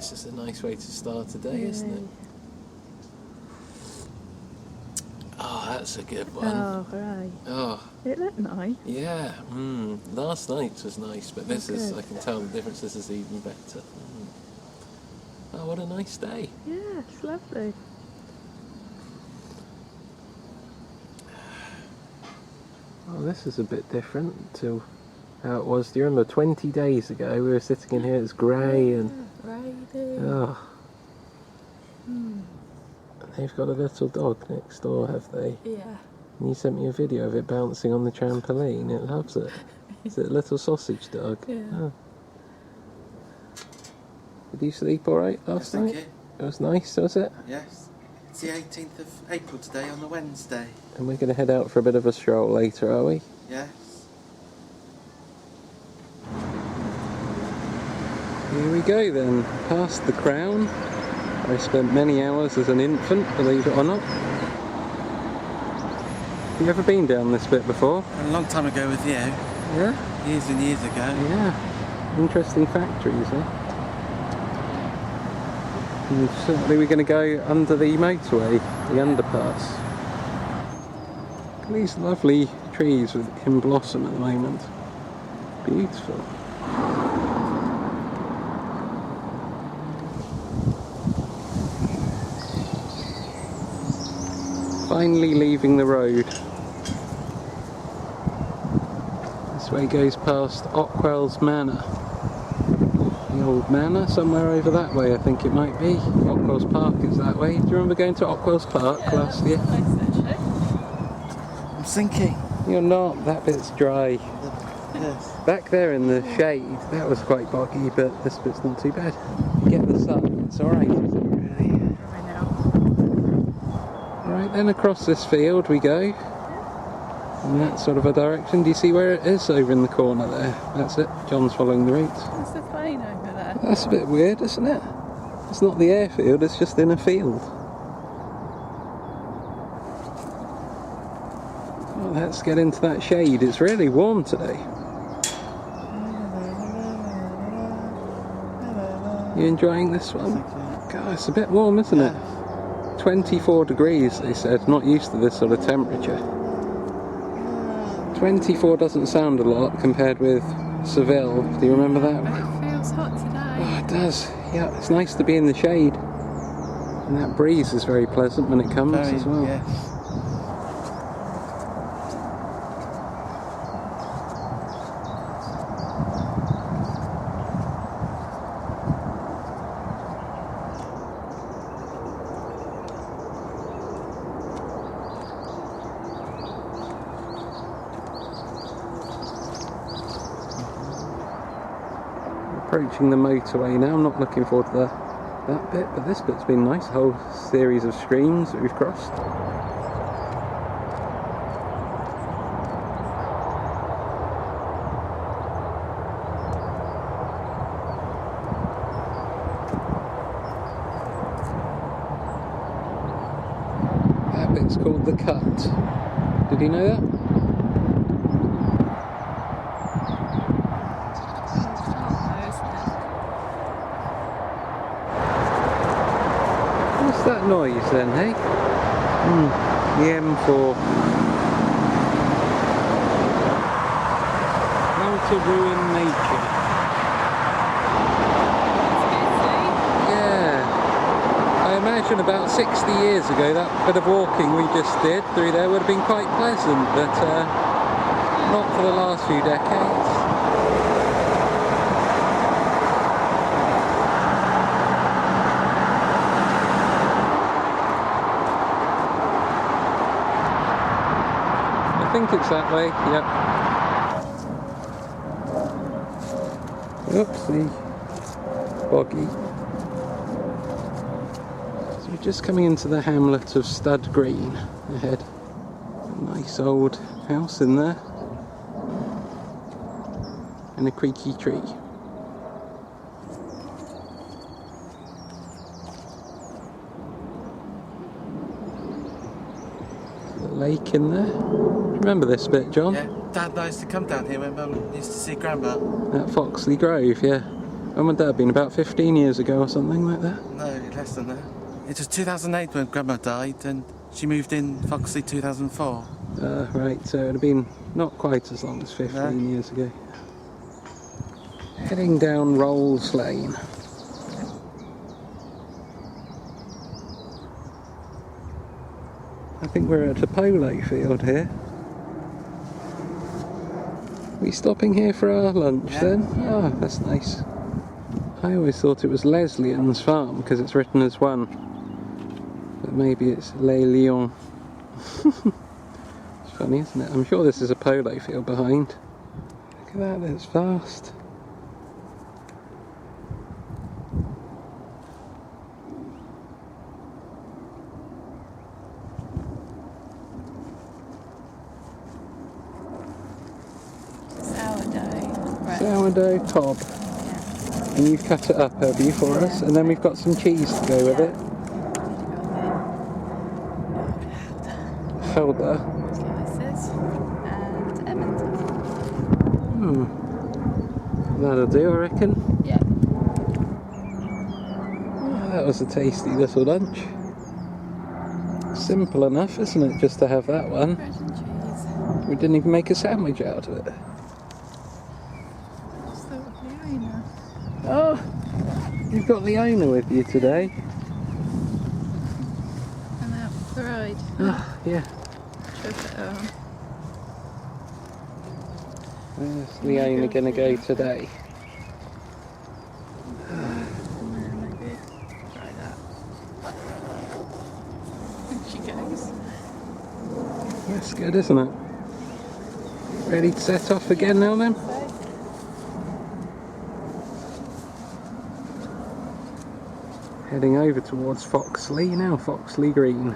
This is a nice way to start a day, isn't it? Oh, that's a good one. Oh, right. Oh. It looked nice. Yeah. Last night's was nice, but this is, I can tell the difference, this is even better. Oh, what a nice day. Yeah, it's lovely. Oh, this is a bit different to how it was. Do you remember 20 days ago we were sitting in here, it's grey and... Rainy. Oh. They've got a little dog next door, have they? Yeah. And you sent me a video of it bouncing on the trampoline. It loves it. Is it a little sausage dog? Yeah. Oh. Did you sleep alright last night? Thank you. It was nice, was it? Yes. It's the 18th of April today on the Wednesday. And we're going to head out for a bit of a stroll later, are we? Yes. Here we go then, past the Crown. I spent many hours as an infant, believe it or not. Have you ever been down this bit before? A long time ago with you. Yeah? Years and years ago. Yeah. Interesting factories, eh? And certainly we're going to go under the motorway, the underpass. Look at these lovely trees in blossom at the moment. Beautiful. Finally leaving the road. This way goes past Ockwells Manor. The old manor, somewhere over that way I think it might be. Ockwells Park is that way. Do you remember going to Ockwells Park last year? Nice, I'm sinking. You're not, that bit's dry. Yes. Back there in the shade, that was quite boggy, but this bit's not too bad. You get the sun, it's alright, is it really? Dry now. Right then, across this field we go. In that sort of a direction. Do you see where it is? Over in the corner there. That's it. John's following the route. There's the plane over there. That's a bit weird, isn't it? It's not the airfield, it's just in a field. Well, let's get into that shade. It's really warm today. You enjoying this one? God, it's a bit warm, isn't it? 24 degrees, they said. Not used to this sort of temperature. 24 doesn't sound a lot compared with Seville. Do you remember that? It feels hot today. Oh, it does. Yeah, it's nice to be in the shade. And that breeze is very pleasant when it comes as well. Yes. Approaching the motorway now. I'm not looking forward to that bit, but this bit's been nice. A whole series of streams that we've crossed. That bit's called the Cut. Did you know that? What's that noise then, hey? The M4. How to ruin nature. Yeah. I imagine about 60 years ago that bit of walking we just did through there would have been quite pleasant, but not for the last few decades. I think it's that way, yep. Oopsie. Boggy. So we're just coming into the hamlet of Stud Green ahead. A nice old house in there. And a creaky tree. Lake in there. Remember this bit, John? Yeah, Dad used to come down here when Mum used to see Grandma. At Foxley Grove, yeah. When would that have been? About 15 years ago or something like that? No, less than that. It was 2008 when Grandma died, and she moved in Foxley 2004. Right, so it would have been not quite as long as 15 years ago. Heading down Rolls Lane. I think we're at a polo field here. Are we stopping here for our lunch then? Oh, that's nice. I always thought it was Leslions Farm because it's written as one. But maybe it's Les Lions. It's funny, isn't it? I'm sure this is a polo field behind. Look at that, it's vast. Sourdough cob. Yeah. And you've cut it up, have you, for us? And then we've got some cheese to go with it. Felder. Slices and Edmonton. That'll do, I reckon. Yeah. Oh, that was a tasty little lunch. Simple enough, isn't it, just to have that one? Bread and cheese. We didn't even make a sandwich out of it. Oh, you've got the owner with you today. I'm out for the ride. Oh, yeah. Trip it on. Where's the owner going to go today? Maybe try that. She goes. That's good, isn't it? Ready to set off again now then? Heading over towards Foxley now, Foxley Green.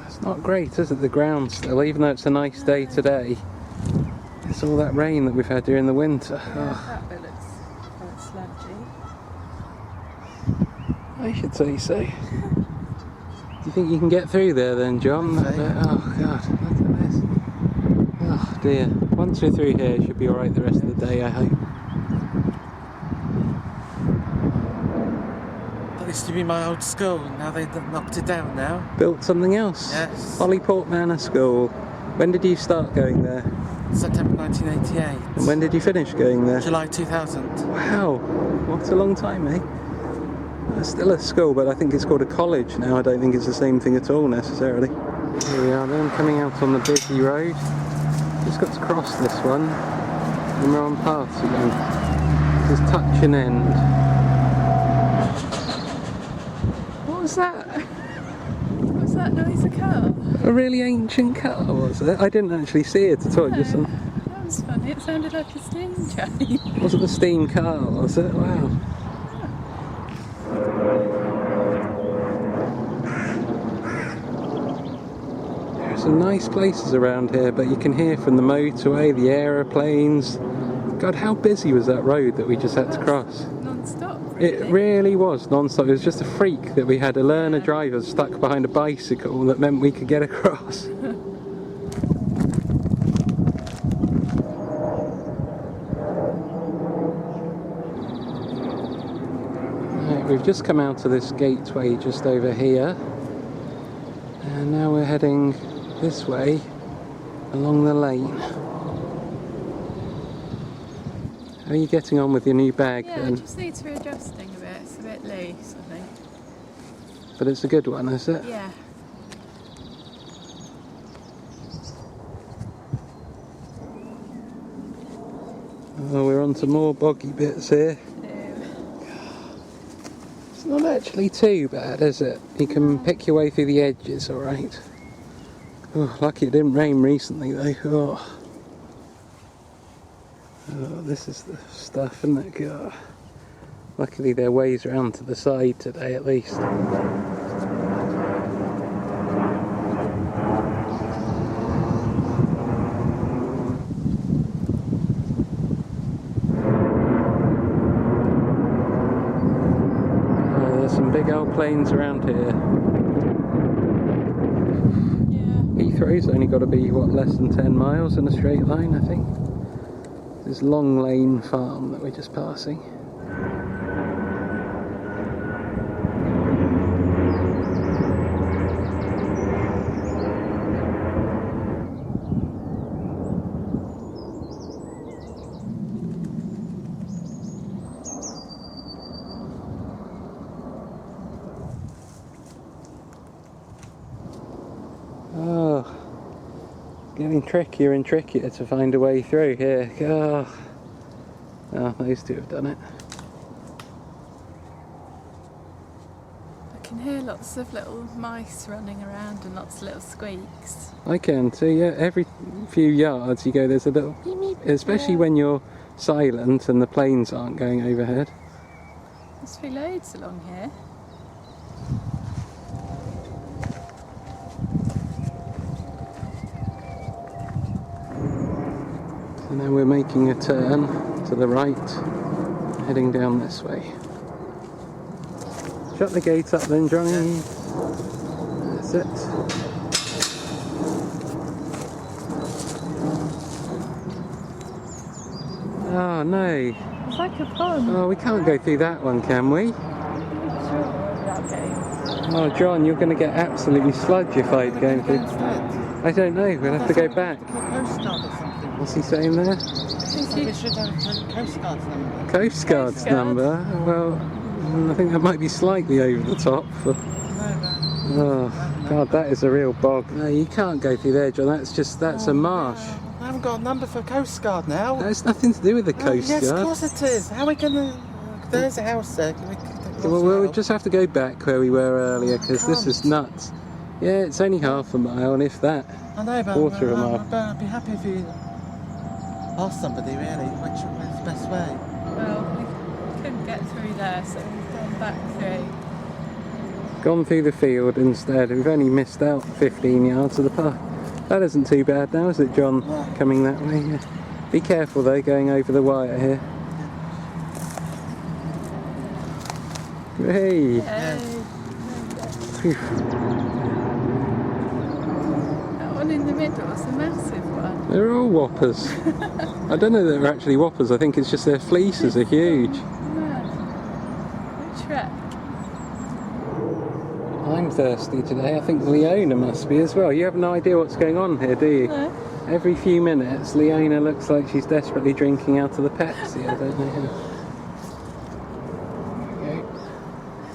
It's not great, is it, the ground still, even though it's a nice day today. It's all that rain that we've had during the winter. That bit looks sludgy. I should say so. Do you think you can get through there then, John? Okay. Oh God, look at this. Oh dear. Once we're through here, it should be alright the rest of the day, I hope. That used to be my old school, now they've knocked it down now. Built something else? Yes. Hollyport Manor School. When did you start going there? September 1988. And when did you finish going there? July 2000. Wow, what a long time, eh? It's still a school, but I think it's called a college now. I don't think it's the same thing at all necessarily. Here we are then, coming out on the busy road. Just got to cross this one, and we're on paths again. Just touch and end. What was that? Was that noise a car? A really ancient car, was it? I didn't actually see it at all. Just That was funny, it sounded like a steam train. was it a steam car, was it? Wow. There's some nice places around here, but you can hear from the motorway, the aeroplanes. God, how busy was that road that we just had to cross? Non-stop, really. It really was non-stop. It was just a freak that we had a learner driver stuck behind a bicycle that meant we could get across. Right, we've just come out of this gateway just over here, and now we're heading this way along the lane. How are you getting on with your new bag Yeah, then? it just needs readjusting a bit. It's a bit loose, I think. But it's a good one, is it? Yeah. Oh, we're on to more boggy bits here. It's not actually too bad, is it? You can pick your way through the edges, alright. Oh, lucky it didn't rain recently though. Oh, this is the stuff, isn't it? God. Luckily there are ways around to the side today at least. there's some big old plains around here. Yeah. Heathrow's only got to be, what, less than 10 miles in a straight line, I think. This Long Lane Farm that we're just passing. Oh, getting trickier and trickier to find a way through here. Oh, those two have done it. I can hear lots of little mice running around and lots of little squeaks. I can too, yeah. Every few yards you go, there's a little beep beep, especially when you're silent and the planes aren't going overhead. Must be loads along here. So now we're making a turn to the right, heading down this way. Shut the gate up then, Johnny. That's it. Oh no. It's like a pond. Oh, we can't go through that one, can we? Oh, John, you're going to get absolutely sludgified going through. I don't know, we'll have to go back. What's he saying there? We should have a Coast Guard's number. Coast Guard's number? Well, I think that might be slightly over the top. Oh, God, that is a real bog. No, you can't go through there, John. That's a marsh. I haven't got a number for Coast Guard now. That's nothing to do with the Coast Guard. Yes, of course it is. How are we going to... There's a house there. Can we Well, we'll just have to go back where we were earlier, because this is nuts. Yeah, it's only half a mile, and if that. I know, but quarter of a mile. I'd be happy if you asked somebody, really, what's the best way. Well, we couldn't get through there, so we've gone back through. Gone through the field instead. We've only missed out 15 yards of the park. That isn't too bad now, is it, John? No. Coming that way. Yeah. Be careful though, going over the wire here. Hey! Phew. That one in the middle is a massive one. They're all whoppers. I don't know that they're actually whoppers, I think it's just their fleeces are huge. Which wreck? I'm thirsty today. I think Leona must be as well. You have no idea what's going on here, do you? No. Every few minutes, Leona looks like she's desperately drinking out of the Pepsi. I don't know how. There we go.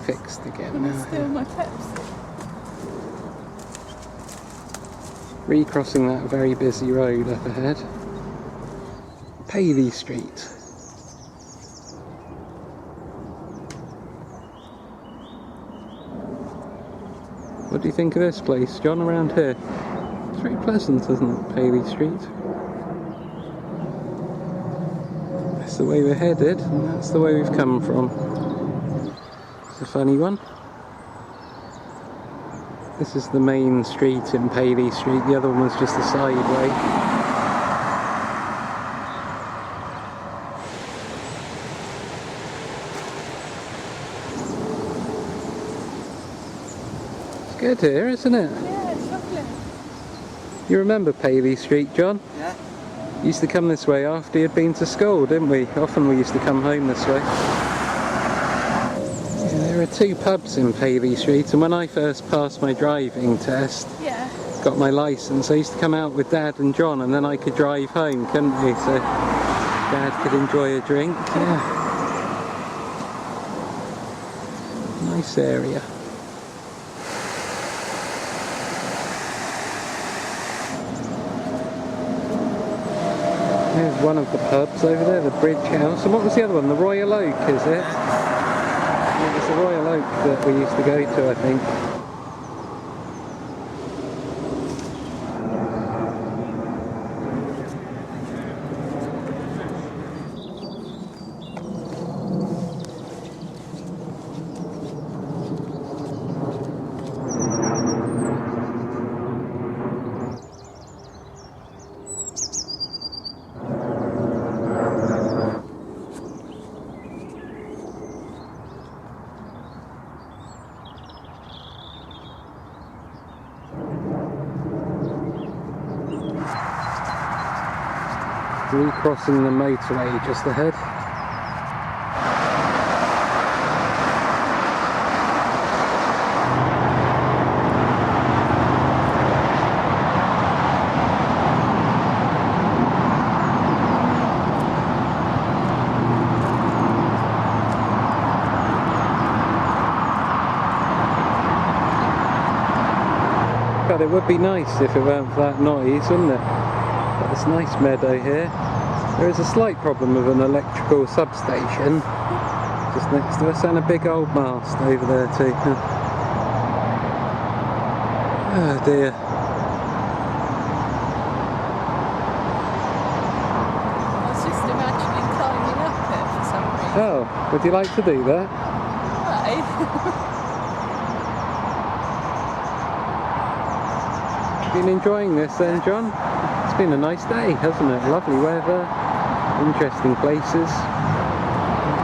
Fixed again Can I now. steal my Pepsi? Recrossing that very busy road up ahead. Paley Street. What do you think of this place, John, around here? It's very pleasant, isn't it, Paley Street? That's the way we're headed, and that's the way we've come from. It's a funny one. This is the main street in Paley Street, the other one was just a side way. Good here, isn't it? Yeah, it's lovely. You remember Paley Street, John? Yeah. Used to come this way after you'd been to school, didn't we? Often we used to come home this way. Yeah, there are two pubs in Paley Street, and when I first passed my driving test, Yeah. got my licence, I used to come out with Dad and John, and then I could drive home, couldn't we? So Dad could enjoy a drink. Yeah. Nice area. There's one of the pubs over there, the Bridge House. And what was the other one? The Royal Oak, is it? It was the Royal Oak that we used to go to, I think. Recrossing the motorway just ahead. God, it would be nice if it weren't for that noise, wouldn't it? Got this nice meadow here. There is a slight problem with an electrical substation just next to us, and a big old mast over there too. Oh dear. I was just imagining climbing up it for some reason. Oh, would you like to do that? Right. Been enjoying this then, John? It's been a nice day, hasn't it? Lovely weather, interesting places.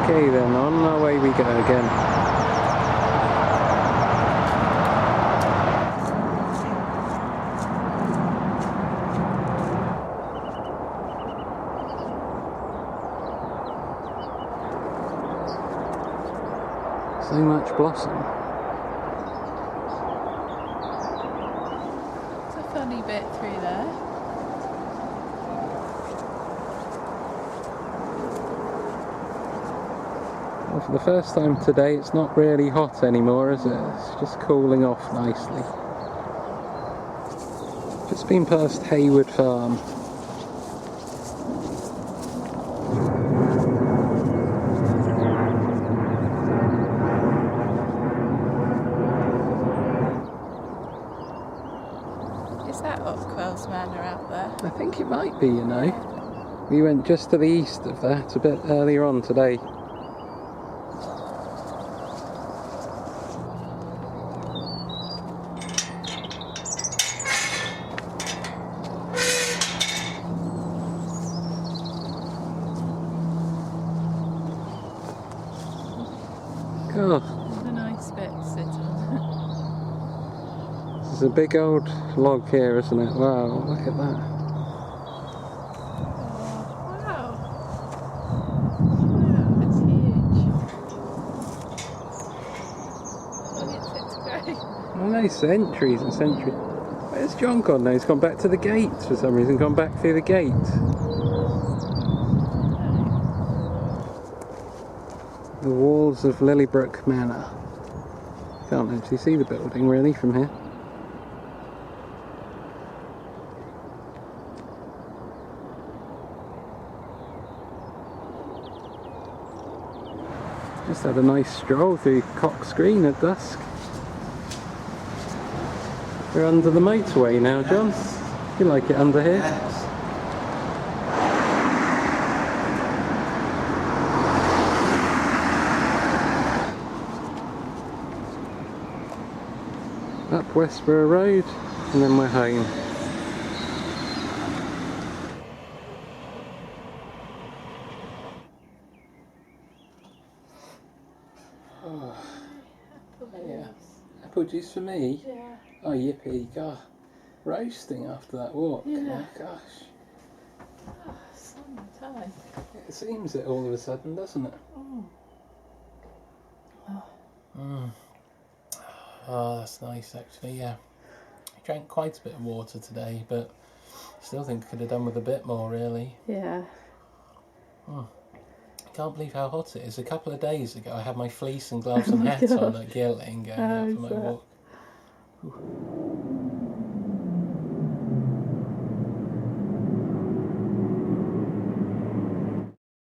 Okay then, on our way we go again. So much blossom. Funny bit through there. Well, for the first time today it's not really hot anymore, is it? It's just cooling off nicely. Just been past Heywood Farm. Is that Ockwells Manor out there? I think it might be, you know. We went just to the east of that a bit earlier on today. Oh, What a nice bit to sit on. there's a big old log here, isn't it? Wow, look at that. Wow. Wow, it's huge. It's great. Oh no, centuries and centuries. Where's John gone now? He's gone back to the gate for some reason, gone back through the gate. The walls of Lillibrooke Manor. Can't actually see the building really from here. Just had a nice stroll through Cox Green at dusk. We're under the motorway now, John. You like it under here? Yes. Up Westborough Road, and then we're home. Oh, yeah. Apple juice for me? Yeah. Oh, yippee, God. Roasting after that walk. Yeah. Oh, gosh. Oh, summertime. It seems it all of a sudden, doesn't it? Oh. Oh, that's nice actually, yeah. I drank quite a bit of water today, but still think I could have done with a bit more, really. Yeah. I can't believe how hot it is. A couple of days ago I had my fleece and gloves and hat on at Gilling going out for my walk.